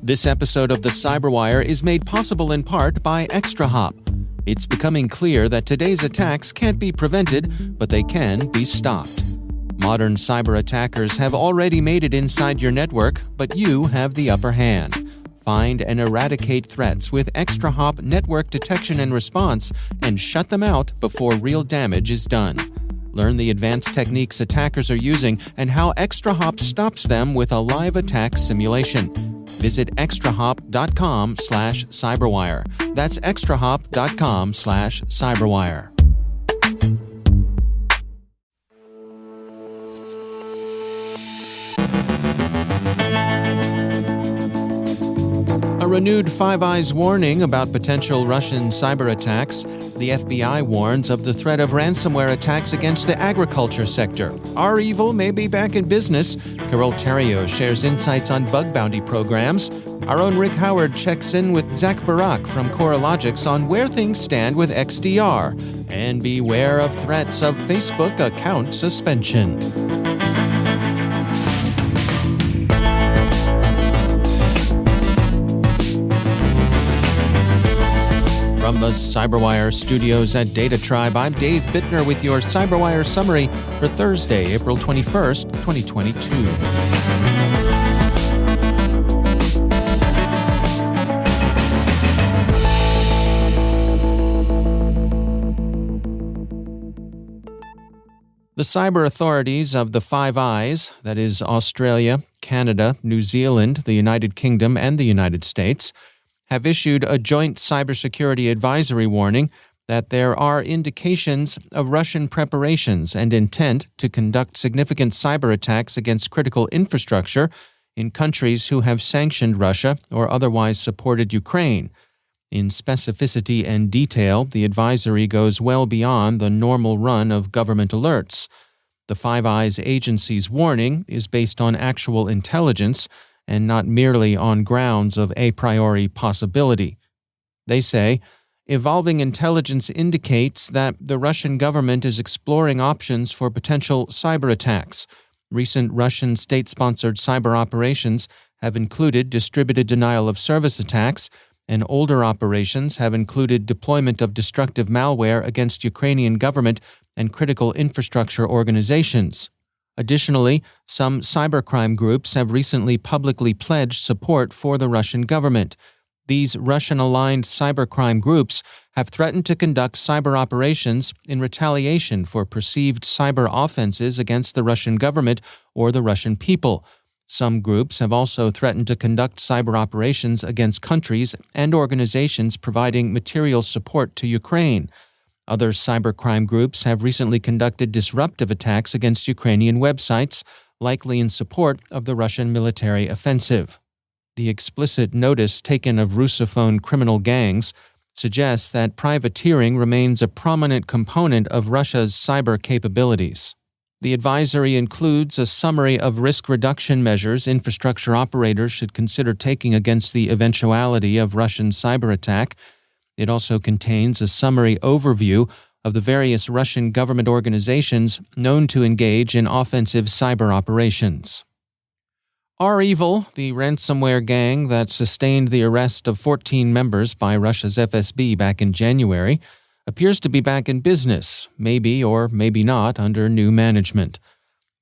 This episode of the CyberWire is made possible in part by ExtraHop. It's becoming clear that today's attacks can't be prevented, but they can be stopped. Modern cyber attackers have already made it inside your network, but you have the upper hand. Find and eradicate threats with ExtraHop network detection and response and shut them out before real damage is done. Learn the advanced techniques attackers are using and how ExtraHop stops them with a live attack simulation. Visit extrahop.com/cyberwire. That's extrahop.com/cyberwire. A renewed Five Eyes warning about potential Russian cyber attacks. The FBI warns of the threat of ransomware attacks against the agriculture sector. REvil may be back in business. Carol Theriault shares insights on bug bounty programs. Our own Rick Howard checks in with Zach Barak from Coralogics on where things stand with XDR. And beware of threats of Facebook account suspension. From the CyberWire studios at Data Tribe, I'm Dave Bittner with your CyberWire summary for Thursday, April 21st, 2022. The cyber authorities of the Five Eyes, that is Australia, Canada, New Zealand, the United Kingdom, and the United States, have issued a joint cybersecurity advisory warning that there are indications of Russian preparations and intent to conduct significant cyber attacks against critical infrastructure in countries who have sanctioned Russia or otherwise supported Ukraine. In specificity and detail, the advisory goes well beyond the normal run of government alerts. The Five Eyes agency's warning is based on actual intelligence and not merely on grounds of a priori possibility. They say, evolving intelligence indicates that the Russian government is exploring options for potential cyber attacks. Recent Russian state-sponsored cyber operations have included distributed denial of service attacks, and older operations have included deployment of destructive malware against Ukrainian government and critical infrastructure organizations. Additionally, some cybercrime groups have recently publicly pledged support for the Russian government. These Russian-aligned cybercrime groups have threatened to conduct cyber operations in retaliation for perceived cyber offenses against the Russian government or the Russian people. Some groups have also threatened to conduct cyber operations against countries and organizations providing material support to Ukraine. Other cybercrime groups have recently conducted disruptive attacks against Ukrainian websites, likely in support of the Russian military offensive. The explicit notice taken of Russophone criminal gangs suggests that privateering remains a prominent component of Russia's cyber capabilities. The advisory includes a summary of risk reduction measures infrastructure operators should consider taking against the eventuality of Russian cyber attack. It also contains a summary overview of the various Russian government organizations known to engage in offensive cyber operations. REvil, the ransomware gang that sustained the arrest of 14 members by Russia's FSB back in January, appears to be back in business, maybe or maybe not under new management.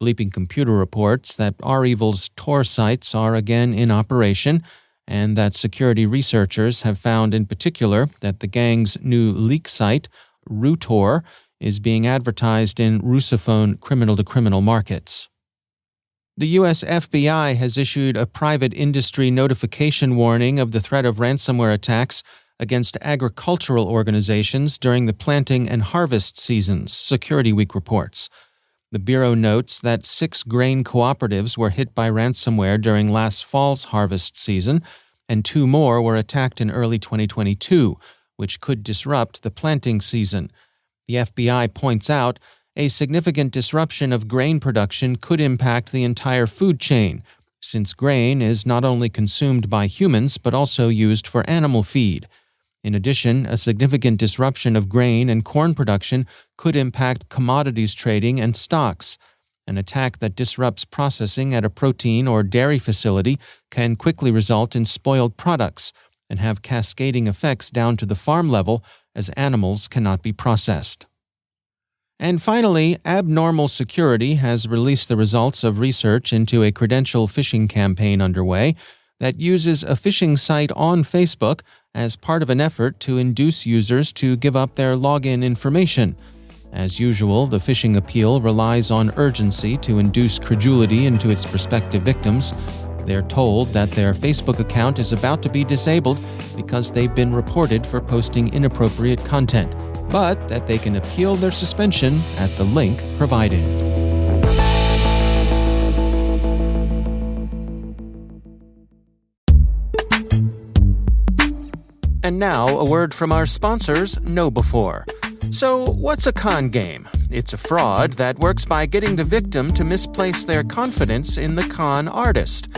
Bleeping Computer reports that REvil's Tor sites are again in operation, and that security researchers have found in particular that the gang's new leak site, RUTOR, is being advertised in Russophone criminal-to-criminal markets. The U.S. FBI has issued a private industry notification warning of the threat of ransomware attacks against agricultural organizations during the planting and harvest seasons, Security Week reports. The Bureau notes that 6 grain cooperatives were hit by ransomware during last fall's harvest season, and 2 more were attacked in early 2022, which could disrupt the planting season. The FBI points out a significant disruption of grain production could impact the entire food chain, since grain is not only consumed by humans but also used for animal feed. In addition, a significant disruption of grain and corn production could impact commodities trading and stocks. An attack that disrupts processing at a protein or dairy facility can quickly result in spoiled products and have cascading effects down to the farm level as animals cannot be processed. And finally, Abnormal Security has released the results of research into a credential phishing campaign underway that uses a phishing site on Facebook as part of an effort to induce users to give up their login information. As usual, the phishing appeal relies on urgency to induce credulity into its prospective victims. They're told that their Facebook account is about to be disabled because they've been reported for posting inappropriate content, but that they can appeal their suspension at the link provided. And now, a word from our sponsors, KnowBe4. So, what's a con game? It's a fraud that works by getting the victim to misplace their confidence in the con artist.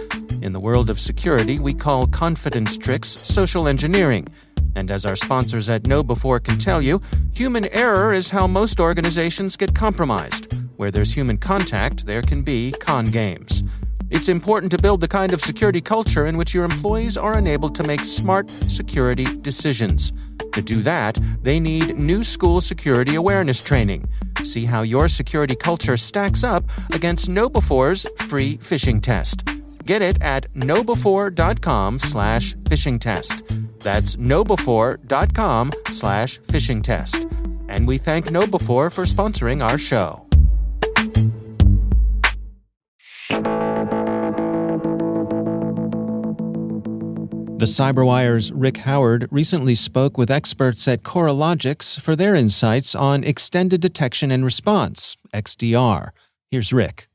In the world of security, we call confidence tricks social engineering. And as our sponsors at KnowBe4 can tell you, human error is how most organizations get compromised. Where there's human contact, there can be con games. It's important to build the kind of security culture in which your employees are enabled to make smart security decisions. To do that, they need new school security awareness training. See how your security culture stacks up against KnowBe4's free phishing test. Get it at knowbe4.com/phishing test. That's knowbe4.com/phishing test. And we thank KnowBe4 for sponsoring our show. The CyberWire's Rick Howard recently spoke with experts at Coralogics for their insights on Extended Detection and Response, XDR. Here's Rick.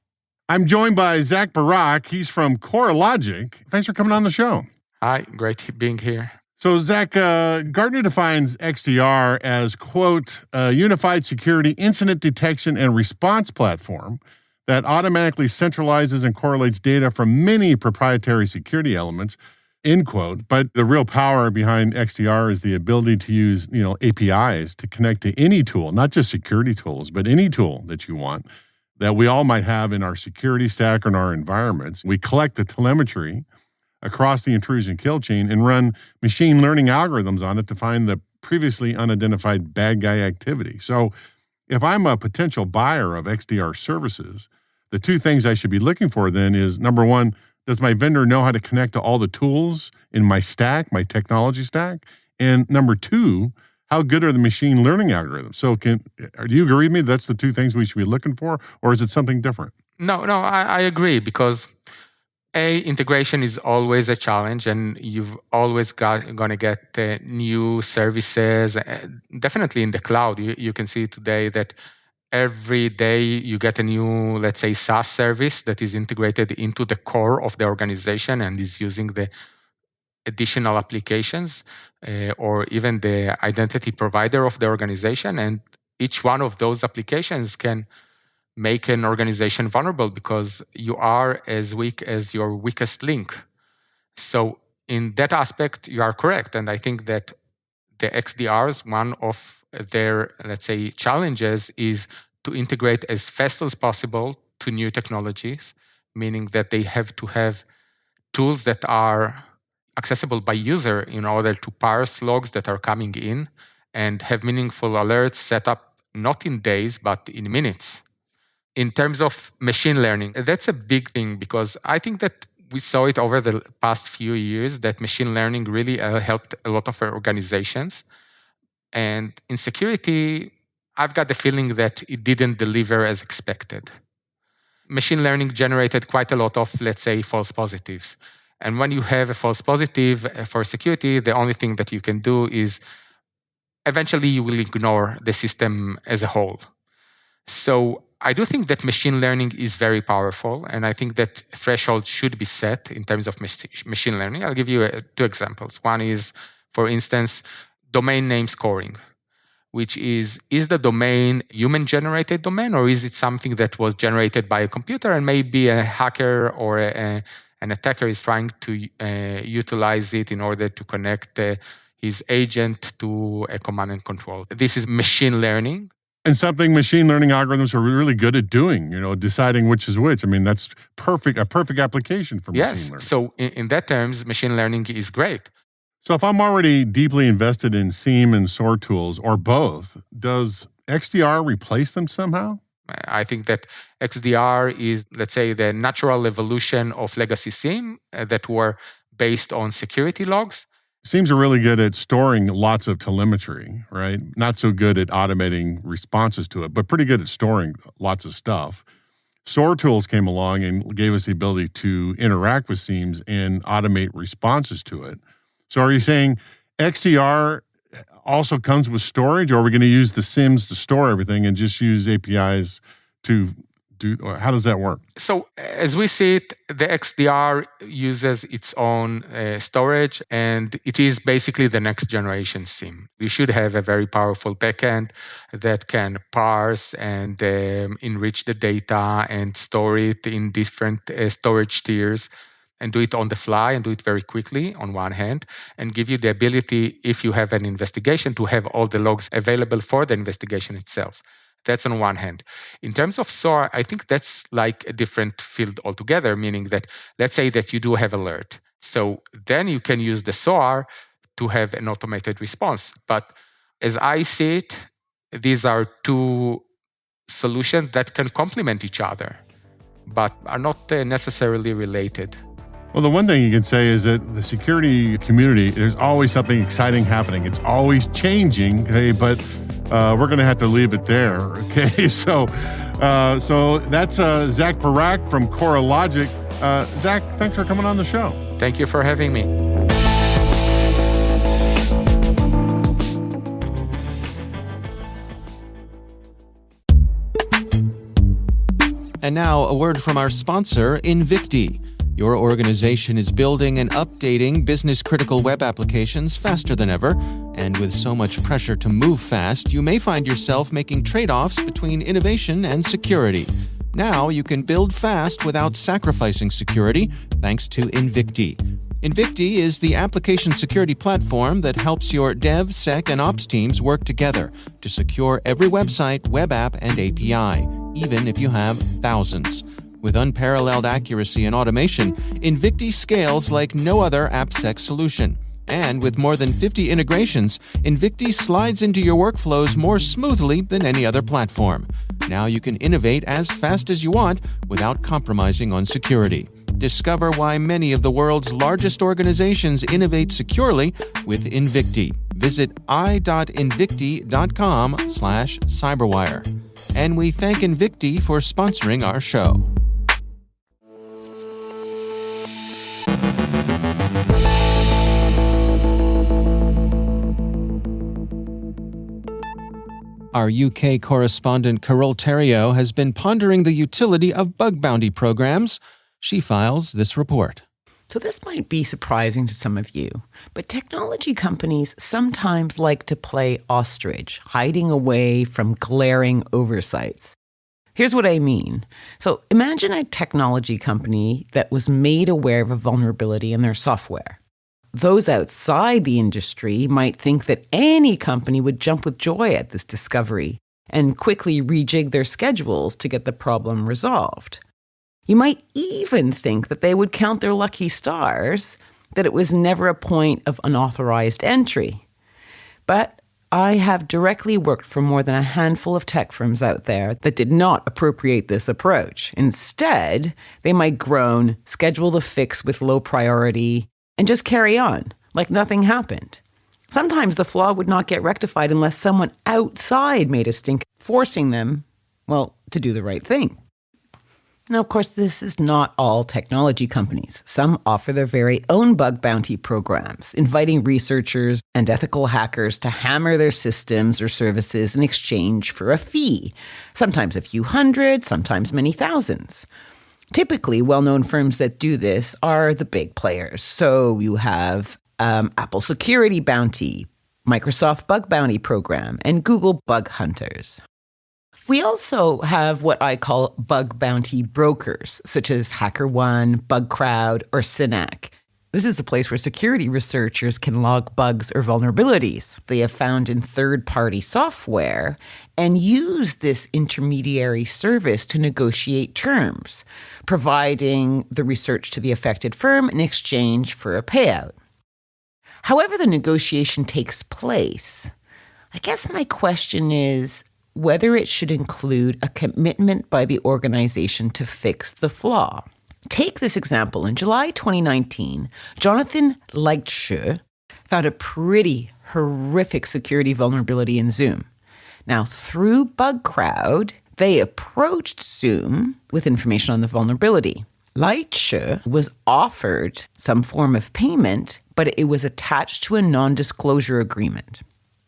I'm joined by Zach Barak. He's from Coralogic. Thanks for coming on the show. Hi, great being here. So, Zach, Gartner defines XDR as, quote, a unified security incident detection and response platform that automatically centralizes and correlates data from many proprietary security elements, end quote. But the real power behind XDR is the ability to use, APIs to connect to any tool, not just security tools, but any tool that you want that we all might have in our security stack or in our environments. We collect the telemetry across the intrusion kill chain and run machine learning algorithms on it to find the previously unidentified bad guy activity. So if I'm a potential buyer of XDR services, the two things I should be looking for then is, number one, does my vendor know how to connect to all the tools in my stack, my technology stack? And number two, how good are the machine learning algorithms? So do you agree with me that's the two things we should be looking for, or is it something different? No, I agree, because integration is always a challenge, and you've always going to get new services. Definitely in the cloud, you can see today that every day you get a new, let's say, SaaS service that is integrated into the core of the organization and is using the additional applications or even the identity provider of the organization. And each one of those applications can make an organization vulnerable because you are as weak as your weakest link. So in that aspect, you are correct. And I think that the XDRs, one of their, let's say, challenges is to integrate as fast as possible to new technologies, meaning that they have to have tools that are accessible by user in order to parse logs that are coming in and have meaningful alerts set up not in days, but in minutes. In terms of machine learning, that's a big thing because I think that we saw it over the past few years that machine learning really helped a lot of our organizations. And in security, I've got the feeling that it didn't deliver as expected. Machine learning generated quite a lot of, let's say, false positives. And when you have a false positive for security, the only thing that you can do is eventually you will ignore the system as a whole. So I do think that machine learning is very powerful, and I think that thresholds should be set in terms of machine learning. I'll give you two examples. One is, for instance, domain name scoring, which is the domain human-generated domain, or is it something that was generated by a computer and maybe a hacker or an attacker is trying to utilize it in order to connect his agent to a command and control. This is machine learning. And something machine learning algorithms are really good at doing, deciding which is which. I mean, that's a perfect application for machine learning. So in that terms, machine learning is great. So if I'm already deeply invested in SIEM and SOAR tools, or both, does XDR replace them somehow? I think that XDR is, let's say, the natural evolution of legacy SIEM that were based on security logs. SIEMs are really good at storing lots of telemetry, right? Not so good at automating responses to it, but pretty good at storing lots of stuff. SOAR tools came along and gave us the ability to interact with SIEMs and automate responses to it. So are you saying XDR also comes with storage, or are we going to use the SIEMs to store everything and just use APIs to do, or how does that work? So as we see it, the XDR uses its own storage, and it is basically the next generation SIEM. You should have a very powerful backend that can parse and enrich the data and store it in different storage tiers, and do it on the fly and do it very quickly on one hand, and give you the ability, if you have an investigation, to have all the logs available for the investigation itself. That's on one hand. In terms of SOAR, I think that's like a different field altogether, meaning that let's say that you do have alert. So then you can use the SOAR to have an automated response. But as I see it, these are two solutions that can complement each other, but are not necessarily related. Well, the one thing you can say is that the security community, there's always something exciting happening. It's always changing, okay, but we're going to have to leave it there, okay? So that's Zach Barak from CoreLogic. Zach, thanks for coming on the show. Thank you for having me. And now a word from our sponsor, Invicti. Your organization is building and updating business-critical web applications faster than ever, and with so much pressure to move fast, you may find yourself making trade-offs between innovation and security. Now you can build fast without sacrificing security, thanks to Invicti. Invicti is the application security platform that helps your dev, sec, and ops teams work together to secure every website, web app, and API, even if you have thousands. With unparalleled accuracy and automation, Invicti scales like no other AppSec solution. And with more than 50 integrations, Invicti slides into your workflows more smoothly than any other platform. Now you can innovate as fast as you want without compromising on security. Discover why many of the world's largest organizations innovate securely with Invicti. Visit i.invicti.com/cyberwire. And we thank Invicti for sponsoring our show. Our UK correspondent Carol Theriault has been pondering the utility of bug bounty programs. She files this report. So this might be surprising to some of you, but technology companies sometimes like to play ostrich, hiding away from glaring oversights. Here's what I mean. So imagine a technology company that was made aware of a vulnerability in their software. Those outside the industry might think that any company would jump with joy at this discovery and quickly rejig their schedules to get the problem resolved. You might even think that they would count their lucky stars that it was never a point of unauthorized entry. But I have directly worked for more than a handful of tech firms out there that did not appropriate this approach. Instead, they might groan, schedule the fix with low priority, and just carry on, like nothing happened. Sometimes the flaw would not get rectified unless someone outside made a stink, forcing them, to do the right thing. Now, of course, this is not all technology companies. Some offer their very own bug bounty programs, inviting researchers and ethical hackers to hammer their systems or services in exchange for a fee, sometimes a few hundred, sometimes many thousands. Typically, well-known firms that do this are the big players. So you have Apple Security Bounty, Microsoft Bug Bounty Program, and Google Bug Hunters. We also have what I call bug bounty brokers, such as HackerOne, BugCrowd, or Synack. This is a place where security researchers can log bugs or vulnerabilities they have found in third-party software and use this intermediary service to negotiate terms, providing the research to the affected firm in exchange for a payout. However the negotiation takes place, I guess my question is whether it should include a commitment by the organization to fix the flaw. Take this example. In July 2019, Jonathan Leitsche found a pretty horrific security vulnerability in Zoom. Now, through BugCrowd, they approached Zoom with information on the vulnerability. Leitsche was offered some form of payment, but it was attached to a non-disclosure agreement.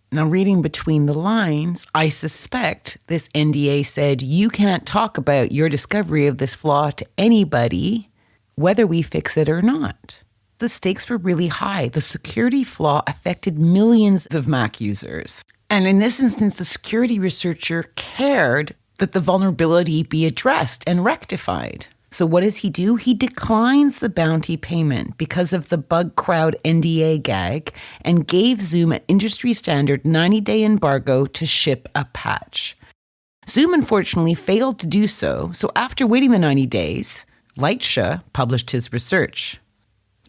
Now, reading between the lines, I suspect this NDA said you can't talk about your discovery of this flaw to anybody, whether we fix it or not. The stakes were really high. The security flaw affected millions of Mac users. And in this instance, the security researcher cared that the vulnerability be addressed and rectified. So what does he do? He declines the bounty payment because of the BugCrowd NDA gag and gave Zoom an industry standard 90-day embargo to ship a patch. Zoom unfortunately failed to do so, so after waiting the 90 days, Leitsche published his research.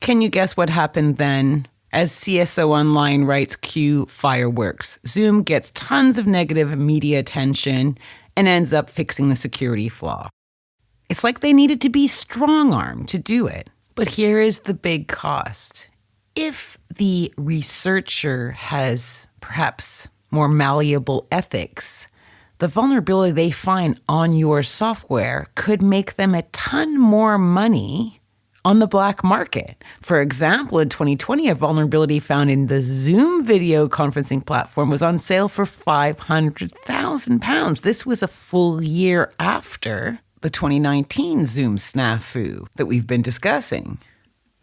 Can you guess what happened then? As CSO Online writes, cue fireworks. Zoom gets tons of negative media attention and ends up fixing the security flaw. It's like they needed to be strong-armed to do it. But here is the big cost. If the researcher has perhaps more malleable ethics, the vulnerability they find on your software could make them a ton more money on the black market. For example, in 2020, a vulnerability found in the Zoom video conferencing platform was on sale for £500,000. This was a full year after the 2019 Zoom snafu that we've been discussing.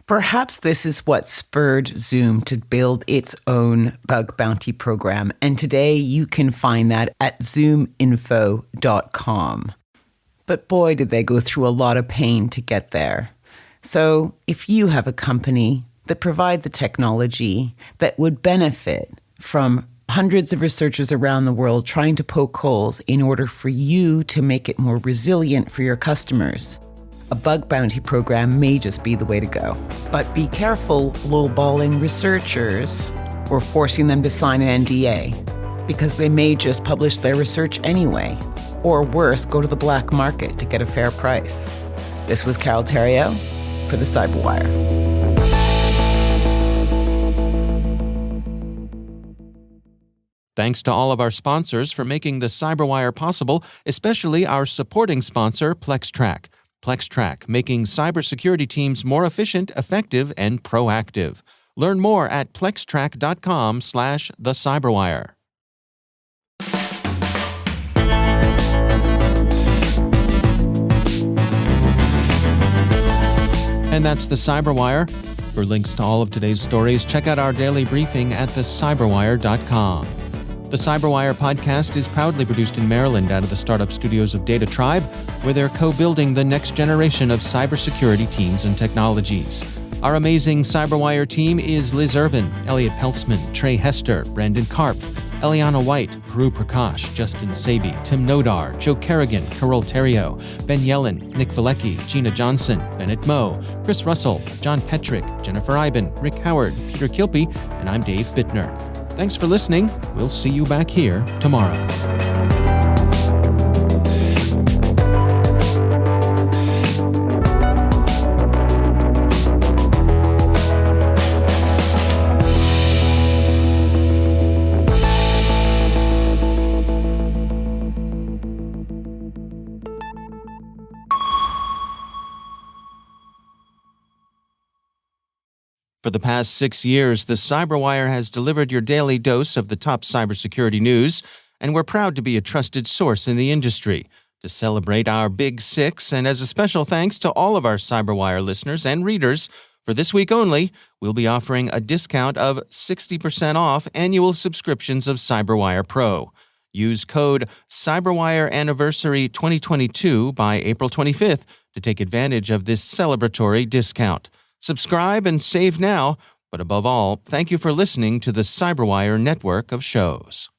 Perhaps this is what spurred Zoom to build its own bug bounty program, and today you can find that at zoominfo.com. But boy, did they go through a lot of pain to get there. So if you have a company that provides a technology that would benefit from hundreds of researchers around the world trying to poke holes in order for you to make it more resilient for your customers, a bug bounty program may just be the way to go. But be careful lowballing researchers or forcing them to sign an NDA, because they may just publish their research anyway, or worse, go to the black market to get a fair price. This was Carol Theriault for the CyberWire. Thanks to all of our sponsors for making the CyberWire possible, especially our supporting sponsor, PlexTrack. PlexTrack, making cybersecurity teams more efficient, effective, and proactive. Learn more at plextrack.com/thecyberwire. And that's the CyberWire. For links to all of today's stories, check out our daily briefing at thecyberwire.com. The CyberWire podcast is proudly produced in Maryland out of the startup studios of Data Tribe, where they're co-building the next generation of cybersecurity teams and technologies. Our amazing CyberWire team is Liz Irvin, Elliot Peltzman, Trey Hester, Brandon Karp, Eliana White, Guru Prakash, Justin Sabi, Tim Nodar, Joe Kerrigan, Carol Theriault, Ben Yellen, Nick Valecki, Gina Johnson, Bennett Moe, Chris Russell, John Petrick, Jennifer Iben, Rick Howard, Peter Kilpie, and I'm Dave Bittner. Thanks for listening. We'll see you back here tomorrow. For the past 6 years, the CyberWire has delivered your daily dose of the top cybersecurity news, and we're proud to be a trusted source in the industry. To celebrate our Big 6, and as a special thanks to all of our CyberWire listeners and readers, for this week only, we'll be offering a discount of 60% off annual subscriptions of CyberWire Pro. Use code CyberWireAnniversary2022 by April 25th to take advantage of this celebratory discount. Subscribe and save now, but above all, thank you for listening to the CyberWire network of shows.